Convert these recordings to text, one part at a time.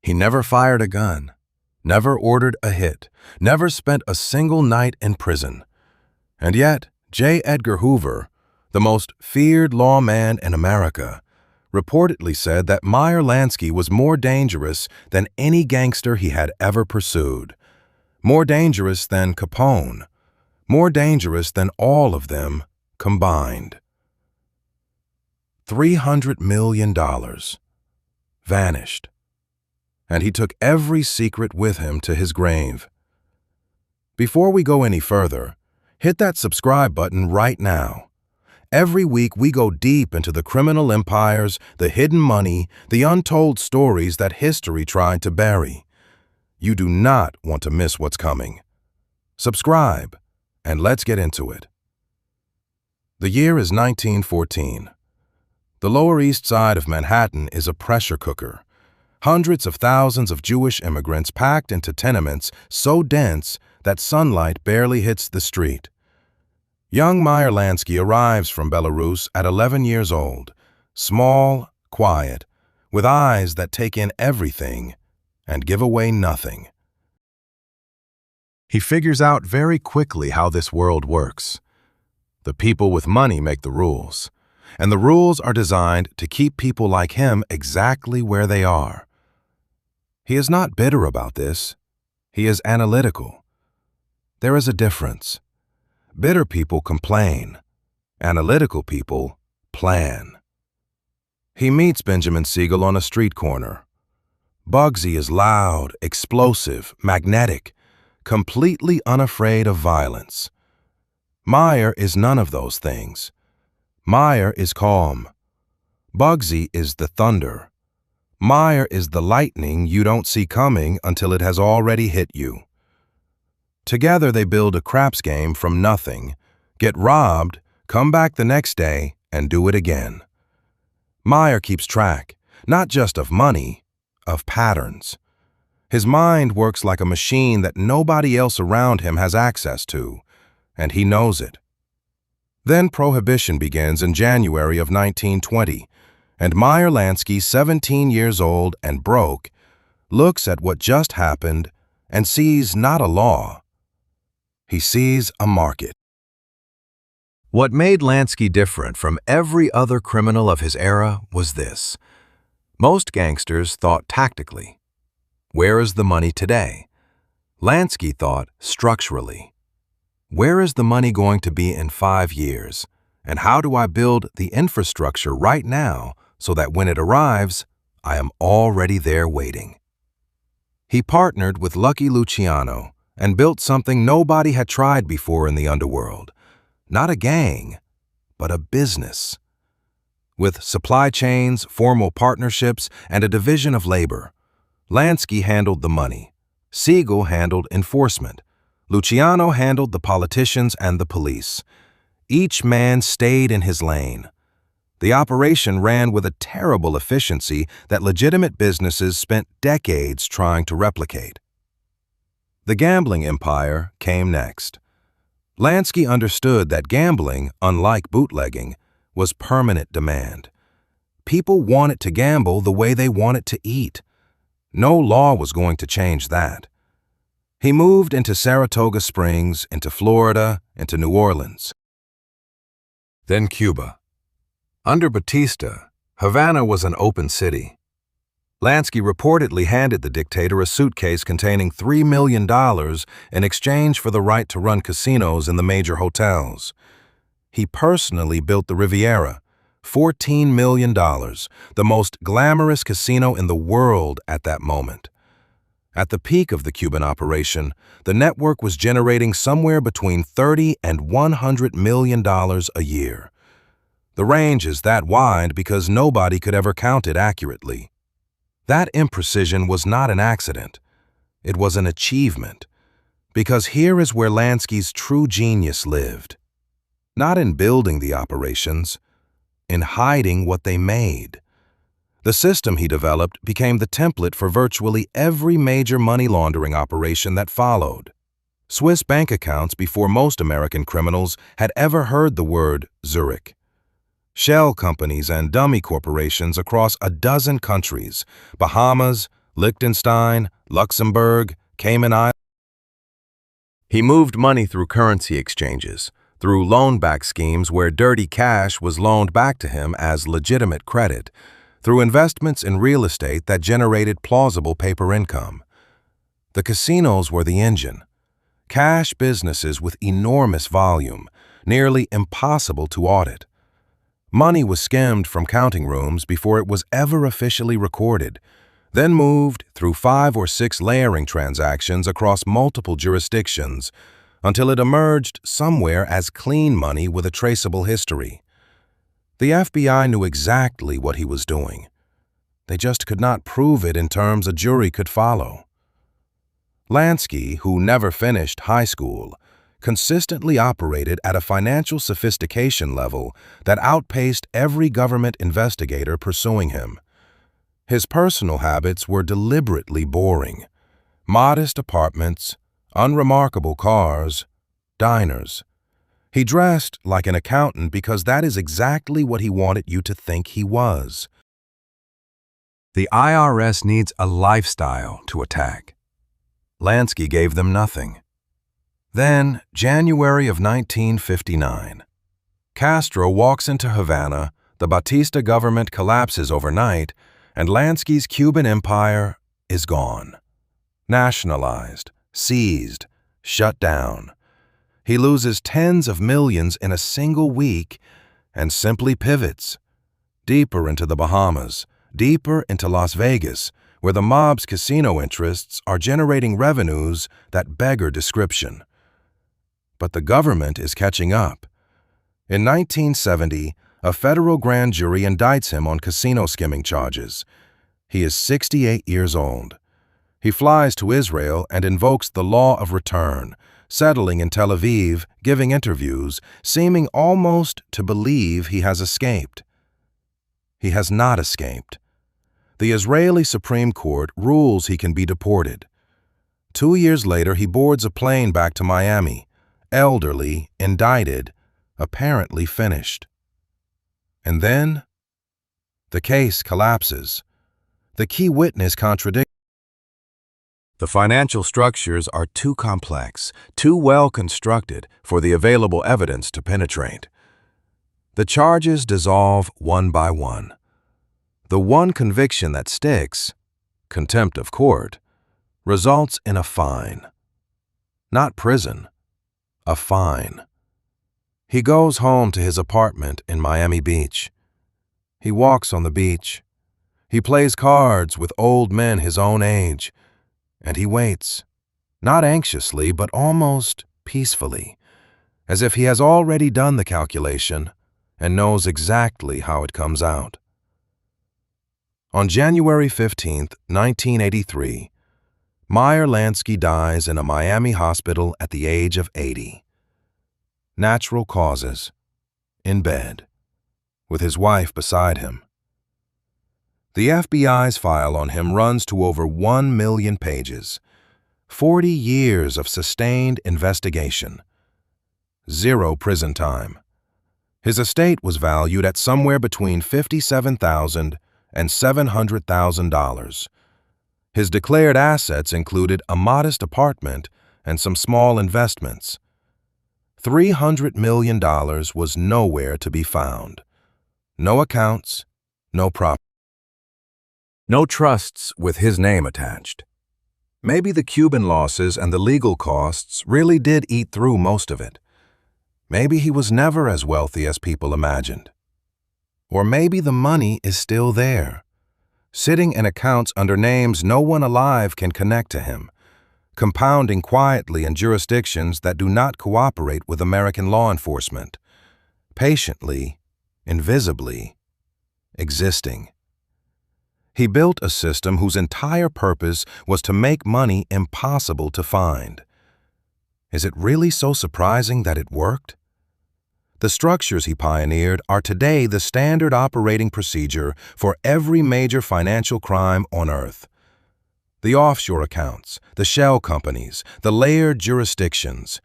He never fired a gun, never ordered a hit, never spent a single night in prison. And yet, J. Edgar Hoover, the most feared lawman in America, reportedly said that Meyer Lansky was more dangerous than any gangster he had ever pursued, more dangerous than Capone, more dangerous than all of them combined. $300 million vanished, and he took every secret with him to his grave. Before we go any further, hit that subscribe button right now. Every week we go deep into the criminal empires, the hidden money, the untold stories that history tried to bury. You do not want to miss what's coming. Subscribe, and let's get into it. The year is 1914. The Lower East Side of Manhattan is a pressure cooker. Hundreds of thousands of Jewish immigrants packed into tenements so dense that sunlight barely hits the street. Young Meyer Lansky arrives from Belarus at 11 years old, small, quiet, with eyes that take in everything and give away nothing. He figures out very quickly how this world works. The people with money make the rules, and the rules are designed to keep people like him exactly where they are. He is not bitter about this. He is analytical. There is a difference. Bitter people complain. Analytical people plan. He meets Benjamin Siegel on a street corner. Bugsy is loud, explosive, magnetic, completely unafraid of violence. Meyer is none of those things. Meyer is calm. Bugsy is the thunder. Meyer is the lightning you don't see coming until it has already hit you. Together they build a craps game from nothing, get robbed, come back the next day, and do it again. Meyer keeps track, not just of money, of patterns. His mind works like a machine that nobody else around him has access to, and he knows it. Then Prohibition begins in January of 1920, and Meyer Lansky, 17 years old and broke, looks at what just happened and sees not a law. He sees a market. What made Lansky different from every other criminal of his era was this. Most gangsters thought tactically. Where is the money today? Lansky thought structurally. Where is the money going to be in 5 years? And how do I build the infrastructure right now so that when it arrives, I am already there waiting? He partnered with Lucky Luciano and built something nobody had tried before in the underworld. Not a gang, but a business. With supply chains, formal partnerships, and a division of labor, Lansky handled the money. Siegel handled enforcement. Luciano handled the politicians and the police. Each man stayed in his lane. The operation ran with a terrible efficiency that legitimate businesses spent decades trying to replicate. The gambling empire came next. Lansky understood that gambling, unlike bootlegging, was permanent demand. People wanted to gamble the way they wanted to eat. No law was going to change that. He moved into Saratoga Springs, into Florida, into New Orleans. Then Cuba. Under Batista, Havana was an open city. Lansky reportedly handed the dictator a suitcase containing $3 million in exchange for the right to run casinos in the major hotels. He personally built the Riviera, $14 million, the most glamorous casino in the world at that moment. At the peak of the Cuban operation, the network was generating somewhere between $30 and $100 million a year. The range is that wide because nobody could ever count it accurately. That imprecision was not an accident. It was an achievement, because here is where Lansky's true genius lived. Not in building the operations, in hiding what they made. The system he developed became the template for virtually every major money laundering operation that followed. Swiss bank accounts before most American criminals had ever heard the word Zurich. Shell companies and dummy corporations across a dozen countries, Bahamas, Liechtenstein, Luxembourg, Cayman Islands. He moved money through currency exchanges, through loan-back schemes where dirty cash was loaned back to him as legitimate credit, through investments in real estate that generated plausible paper income. The casinos were the engine. Cash businesses with enormous volume, nearly impossible to audit. Money was skimmed from counting rooms before it was ever officially recorded, then moved through 5 or 6 layering transactions across multiple jurisdictions until it emerged somewhere as clean money with a traceable history. The FBI knew exactly what he was doing. They just could not prove it in terms a jury could follow. Lansky, who never finished high school, consistently operated at a financial sophistication level that outpaced every government investigator pursuing him. His personal habits were deliberately boring. Modest apartments, unremarkable cars, diners. He dressed like an accountant because that is exactly what he wanted you to think he was. The IRS needs a lifestyle to attack. Lansky gave them nothing. Then, January of 1959. Castro walks into Havana, the Batista government collapses overnight, and Lansky's Cuban empire is gone. Nationalized, seized, shut down. He loses tens of millions in a single week and simply pivots. Deeper into the Bahamas, deeper into Las Vegas, where the mob's casino interests are generating revenues that beggar description. But the government is catching up. In 1970, a federal grand jury indicts him on casino skimming charges. He is 68 years old. He flies to Israel and invokes the law of return, settling in Tel Aviv, giving interviews, seeming almost to believe he has escaped. He has not escaped. The Israeli Supreme Court rules he can be deported. 2 years later, he boards a plane back to Miami, elderly, indicted, apparently finished. And then, the case collapses. The key witness contradicts. The financial structures are too complex, too well constructed for the available evidence to penetrate. The charges dissolve one by one. The one conviction that sticks, contempt of court, results in a fine. Not prison, a fine. He goes home to his apartment in Miami Beach. He walks on the beach. He plays cards with old men his own age. And he waits, not anxiously, but almost peacefully, as if he has already done the calculation and knows exactly how it comes out. On January 15, 1983, Meyer Lansky dies in a Miami hospital at the age of 80. Natural causes, in bed, with his wife beside him. The FBI's file on him runs to over 1 million pages, 40 years of sustained investigation, 0 prison time. His estate was valued at somewhere between $57,000 and $700,000. His declared assets included a modest apartment and some small investments. $300 million was nowhere to be found. No accounts, no property. No trusts with his name attached. Maybe the Cuban losses and the legal costs really did eat through most of it. Maybe he was never as wealthy as people imagined. Or maybe the money is still there, sitting in accounts under names no one alive can connect to him, compounding quietly in jurisdictions that do not cooperate with American law enforcement, patiently, invisibly, existing. He built a system whose entire purpose was to make money impossible to find. Is it really so surprising that it worked? The structures he pioneered are today the standard operating procedure for every major financial crime on Earth. The offshore accounts, the shell companies, the layered jurisdictions,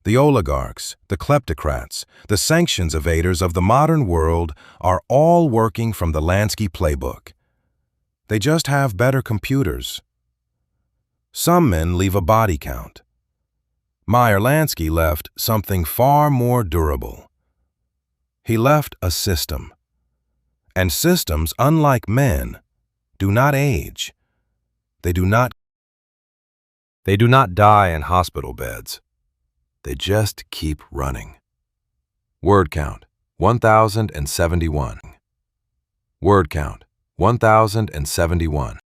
the oligarchs, the kleptocrats, the sanctions evaders of the modern world are all working from the Lansky playbook. They just have better computers. Some men leave a body count. Meyer Lansky left something far more durable. He left a system. And systems, unlike men, do not age. They do not die in hospital beds. They just keep running. Word count, 1,071. Word count, 1,071.